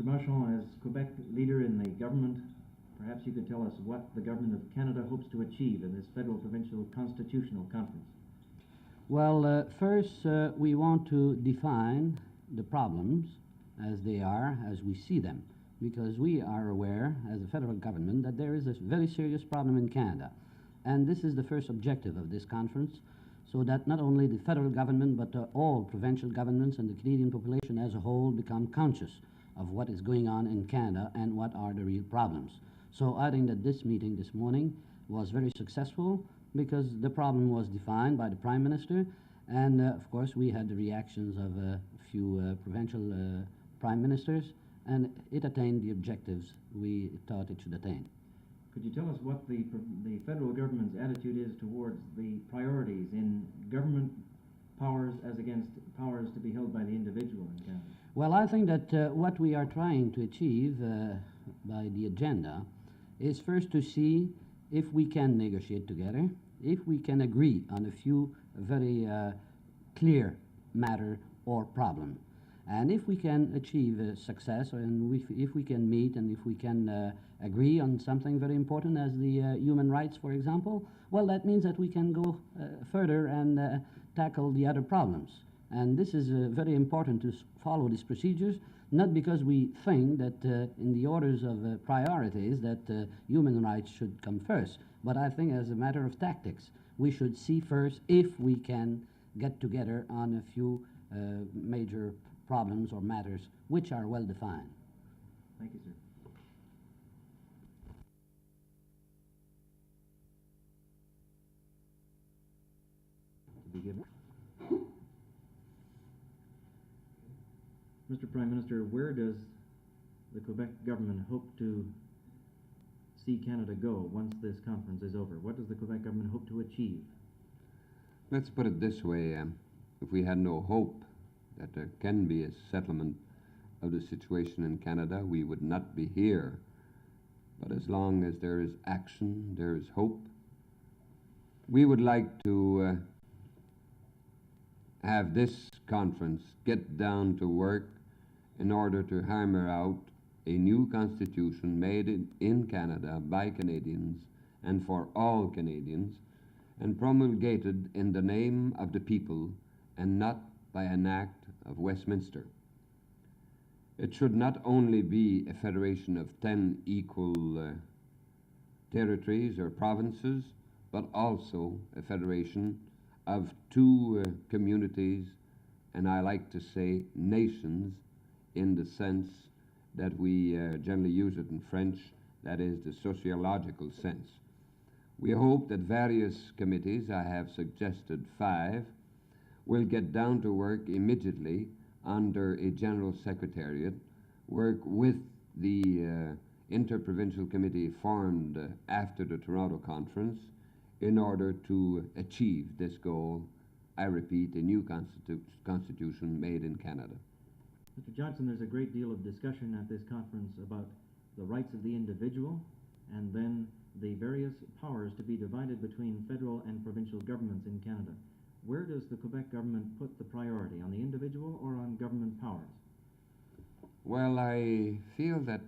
Mr. Marchand, as Quebec leader in the government, perhaps you could tell us what the government of Canada hopes to achieve in this federal provincial constitutional conference. Well, first we want to define the problems as they are, as we see them, because we are aware as a federal government that there is a very serious problem in Canada. And this is the first objective of this conference, so that not only the federal government but all provincial governments and the Canadian population as a whole become conscious of what is going on in Canada and what are the real problems. So I think that this meeting this morning was very successful because the problem was defined by the Prime Minister, and of course we had the reactions of a few provincial Prime Ministers, and it attained the objectives we thought it should attain. Could you tell us what the federal government's attitude is towards the priorities in government powers as against powers to be held by the individual in Canada? Well, I think that what we are trying to achieve by the agenda is first to see if we can negotiate together, if we can agree on a few very clear matter or problem. And if we can achieve success, and if we can meet, and if we can agree on something very important as the human rights, for example, well, that means that we can go further and tackle the other problems. And this is very important to follow these procedures, not because we think that in the orders of priorities that human rights should come first, but I think as a matter of tactics, we should see first if we can get together on a few major problems or matters which are well defined. Thank you, sir. To be given. Mr. Prime Minister, where does the Quebec government hope to see Canada go once this conference is over? What does the Quebec government hope to achieve? Let's put it this way. If we had no hope that there can be a settlement of the situation in Canada, we would not be here. But as long as there is action, there is hope. We would like to have this conference get down to work in order to hammer out a new constitution made in Canada by Canadians and for all Canadians, and promulgated in the name of the people and not by an act of Westminster. It should not only be a federation of 10 equal territories or provinces, but also a federation of two communities, and I like to say nations, in the sense that we generally use it in French, that is the sociological sense. We hope that various committees, I have suggested 5, will get down to work immediately under a general secretariat, work with the interprovincial committee formed after the Toronto conference in order to achieve this goal. I repeat, a new constitution made in Canada. Mr. Johnson, there's a great deal of discussion at this conference about the rights of the individual and then the various powers to be divided between federal and provincial governments in Canada. Where does the Quebec government put the priority, on the individual or on government powers? Well, I feel that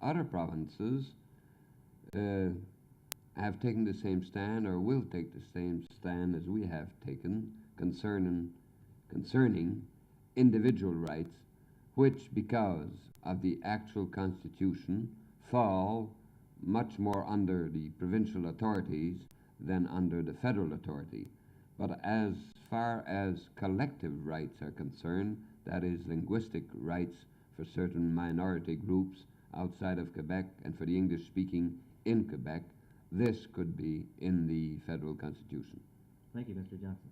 other provinces have taken the same stand or will take the same stand as we have taken concerning individual rights, which, because of the actual constitution, fall much more under the provincial authorities than under the federal authority. But as far as collective rights are concerned, that is linguistic rights for certain minority groups outside of Quebec and for the English-speaking in Quebec, this could be in the federal constitution. Thank you, Mr. Johnson.